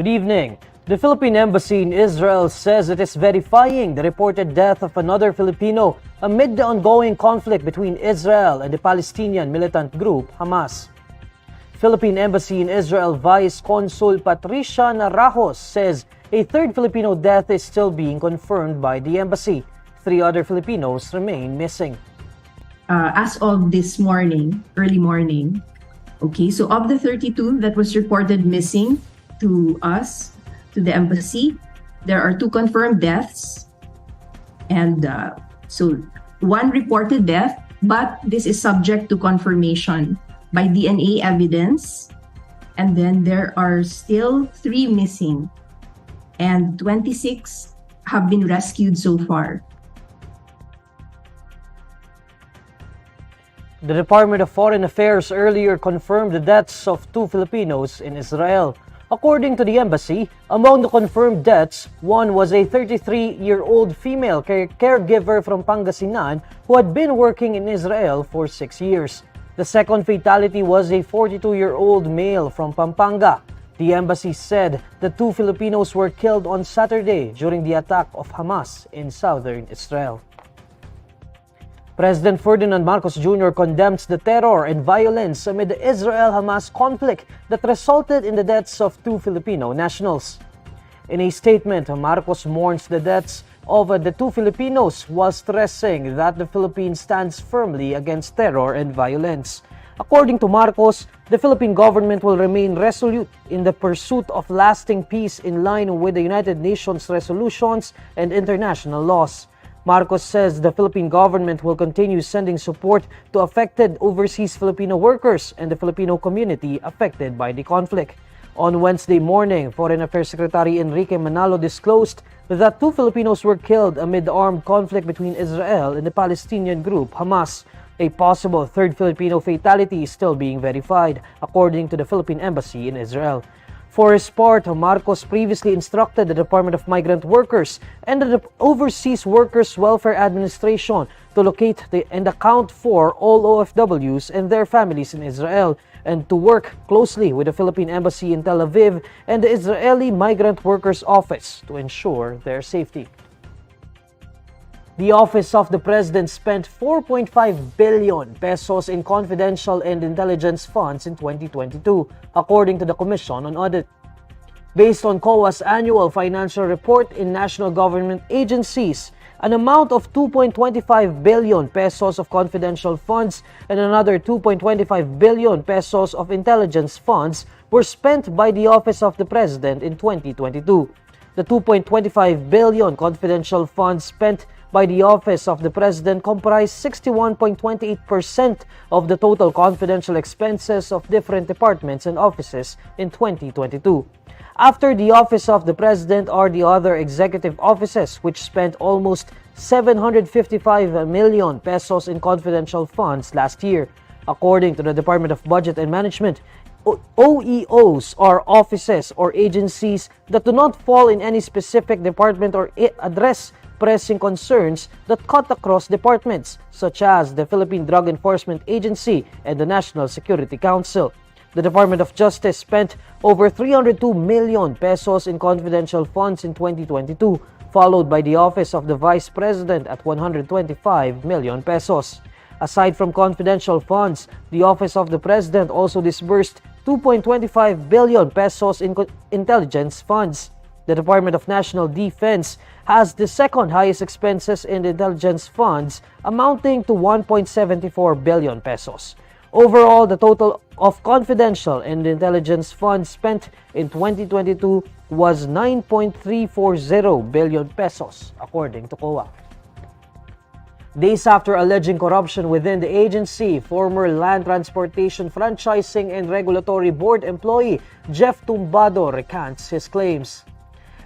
Good evening. The Philippine Embassy in Israel says it is verifying the reported death of another Filipino amid the ongoing conflict between Israel and the Palestinian militant group Hamas. Philippine Embassy in Israel Vice Consul Patricia Narajos says a third Filipino death is still being confirmed by the embassy. 3 other Filipinos remain missing. As of this morning, early morning, so of the 32 that was reported missing to us, to the embassy, there are 2 confirmed deaths, and so 1 reported death, but this is subject to confirmation by DNA evidence, and then there are still 3 missing, and 26 have been rescued so far. The Department of Foreign Affairs earlier confirmed the deaths of 2 Filipinos in Israel. According to the embassy, among the confirmed deaths, one was a 33-year-old female caregiver from Pangasinan who had been working in Israel for 6 years. The second fatality was a 42-year-old male from Pampanga. The embassy said the 2 Filipinos were killed on Saturday during the attack of Hamas in southern Israel. President Ferdinand Marcos Jr. condemns the terror and violence amid the Israel-Hamas conflict that resulted in the deaths of 2 Filipino nationals. In a statement, Marcos mourns the deaths of the 2 Filipinos while stressing that the Philippines stands firmly against terror and violence. According to Marcos, the Philippine government will remain resolute in the pursuit of lasting peace in line with the United Nations resolutions and international laws. Marcos says the Philippine government will continue sending support to affected overseas Filipino workers and the Filipino community affected by the conflict. On Wednesday morning, Foreign Affairs Secretary Enrique Manalo disclosed that 2 Filipinos were killed amid the armed conflict between Israel and the Palestinian group Hamas. A possible 3rd Filipino fatality is still being verified, according to the Philippine Embassy in Israel. For his part, Marcos previously instructed the Department of Migrant Workers and the Overseas Workers Welfare Administration to locate and account for all OFWs and their families in Israel and to work closely with the Philippine Embassy in Tel Aviv and the Israeli Migrant Workers Office to ensure their safety. The Office of the President spent 4.5 billion pesos in confidential and intelligence funds in 2022, according to the Commission on Audit. Based on COA's annual financial report in national government agencies, an amount of 2.25 billion pesos of confidential funds and another 2.25 billion pesos of intelligence funds were spent by the Office of the President in 2022. The 2.25 billion confidential funds spent by the Office of the President comprised 61.28% of the total confidential expenses of different departments and offices in 2022. After the Office of the President are the other executive offices, which spent almost 755 million pesos in confidential funds last year. According to the Department of Budget and Management, OEOs are offices or agencies that do not fall in any specific department or address pressing concerns that cut across departments, such as the Philippine Drug Enforcement Agency and the National Security Council. The Department of Justice spent over 302 million pesos in confidential funds in 2022, followed by the Office of the Vice President at 125 million pesos. Aside from confidential funds, the Office of the President also disbursed 2.25 billion pesos in intelligence funds. The Department of National Defense has the second highest expenses in the intelligence funds, amounting to 1.74 billion pesos. Overall, the total of confidential and intelligence funds spent in 2022 was 9.340 billion pesos, according to COA. Days after alleging corruption within the agency, former Land Transportation Franchising and Regulatory Board employee Jeff Tumbado recants his claims.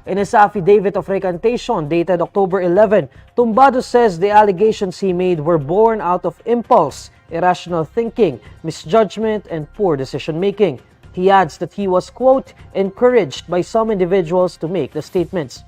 In his affidavit of recantation dated October 11, Tumbado says the allegations he made were born out of impulse, irrational thinking, misjudgment, and poor decision-making. He adds that he was, quote, encouraged by some individuals to make the statements.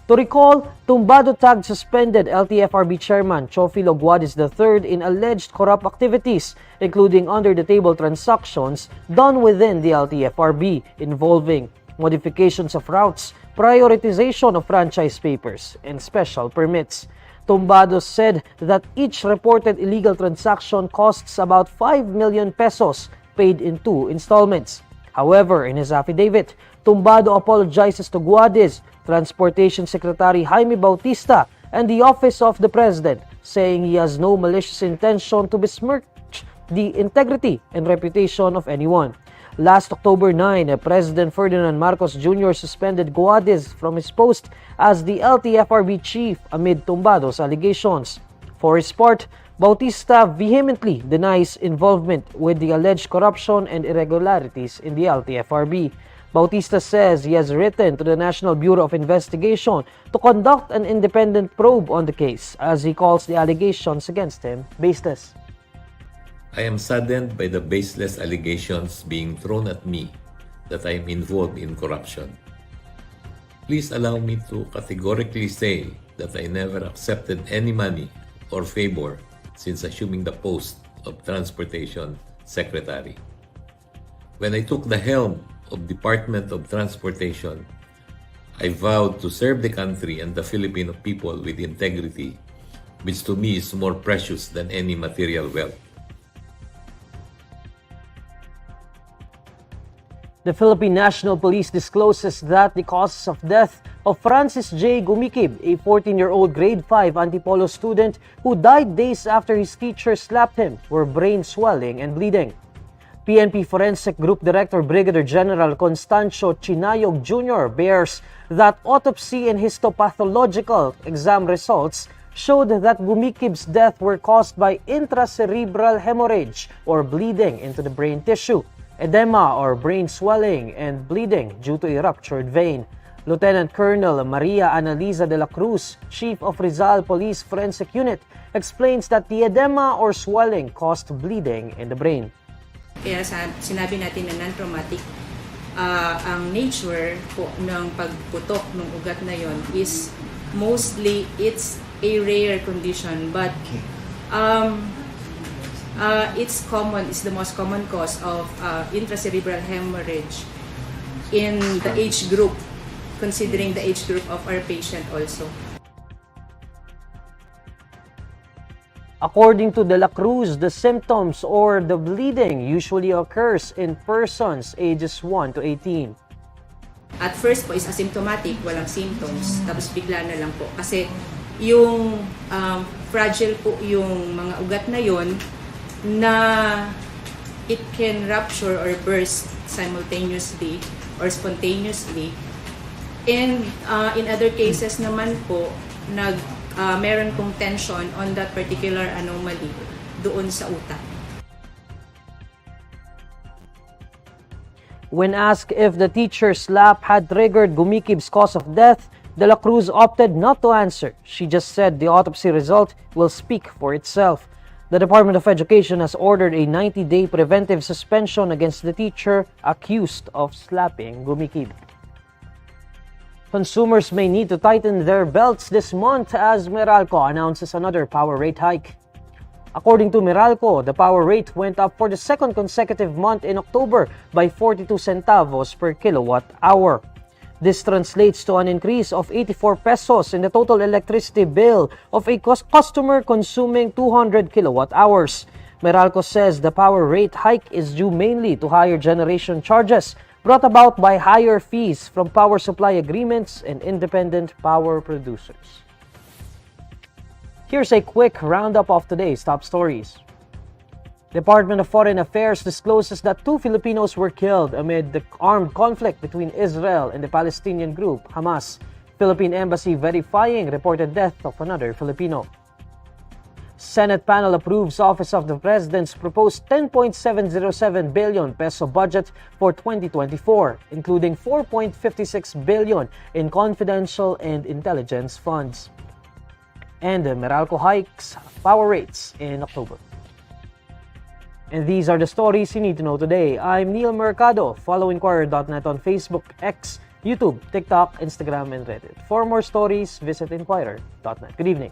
To recall, Tumbado tagged suspended LTFRB Chairman Chofilo Guadis III in alleged corrupt activities, including under-the-table transactions done within the LTFRB involving modifications of routes, prioritization of franchise papers, and special permits. Tumbado said that each reported illegal transaction costs about 5 million pesos, paid in 2 installments. However, in his affidavit, Tumbado apologizes to Guades, Transportation Secretary Jaime Bautista, and the Office of the President, saying he has no malicious intention to besmirch the integrity and reputation of anyone. Last October 9, President Ferdinand Marcos Jr. suspended Guades from his post as the LTFRB chief amid Tumbado's allegations. For his part, Bautista vehemently denies involvement with the alleged corruption and irregularities in the LTFRB. Bautista says he has written to the National Bureau of Investigation to conduct an independent probe on the case, as he calls the allegations against him baseless. I am saddened by the baseless allegations being thrown at me that I am involved in corruption. Please allow me to categorically say that I never accepted any money or favor since assuming the post of Transportation Secretary. When I took the helm of Department of Transportation, I vowed to serve the country and the Filipino people with integrity, which to me is more precious than any material wealth. The Philippine National Police discloses that the causes of death of Francis J. Gumikib, a 14-year-old grade 5 Antipolo student who died days after his teacher slapped him, were brain swelling and bleeding. PNP Forensic Group Director Brigadier General Constancio Chinayog Jr. bears that autopsy and histopathological exam results showed that Gumikib's death were caused by intracerebral hemorrhage or bleeding into the brain tissue, edema or brain swelling, and bleeding due to a ruptured vein. Lieutenant Colonel Maria Analisa de la Cruz, Chief of Rizal Police Forensic Unit, explains that the edema or swelling caused bleeding in the brain. Kaya sinabi natin na non-traumatic, ang nature po ng pagputok ng ugat na yon is mostly it's a rare condition, but it's the most common cause of intracerebral hemorrhage in the age group, considering the age group of our patient also. According to De La Cruz, the symptoms or the bleeding usually occurs in persons ages 1 to 18. At first po is asymptomatic, walang symptoms, tapos bigla na lang po. Kasi yung fragile po yung mga ugat na yon na it can rupture or burst simultaneously or spontaneously. And in other cases naman po, meron pong tension on that particular anomaly doon sa utak. When asked if the teacher's slap had triggered Gumikib's cause of death, De La Cruz opted not to answer. She just said the autopsy result will speak for itself. The Department of Education has ordered a 90-day preventive suspension against the teacher accused of slapping Gumikib. Consumers may need to tighten their belts this month as Meralco announces another power rate hike. According to Meralco, the power rate went up for the second consecutive month in October by 42 centavos per kilowatt hour. This translates to an increase of 84 pesos in the total electricity bill of a customer consuming 200 kilowatt hours. Meralco says the power rate hike is due mainly to higher generation charges brought about by higher fees from power supply agreements and independent power producers. Here's a quick roundup of today's top stories. Department of Foreign Affairs discloses that 2 Filipinos were killed amid the armed conflict between Israel and the Palestinian group Hamas. Philippine Embassy verifying reported death of another Filipino. Senate panel approves Office of the President's proposed 10.707 billion peso budget for 2024, including 4.56 billion in confidential and intelligence funds. And Meralco hikes power rates in October. And these are the stories you need to know today. I'm Neil Mercado. Follow INQUIRER.net on Facebook, X, YouTube, TikTok, Instagram, and Reddit. For more stories, visit INQUIRER.net. Good evening.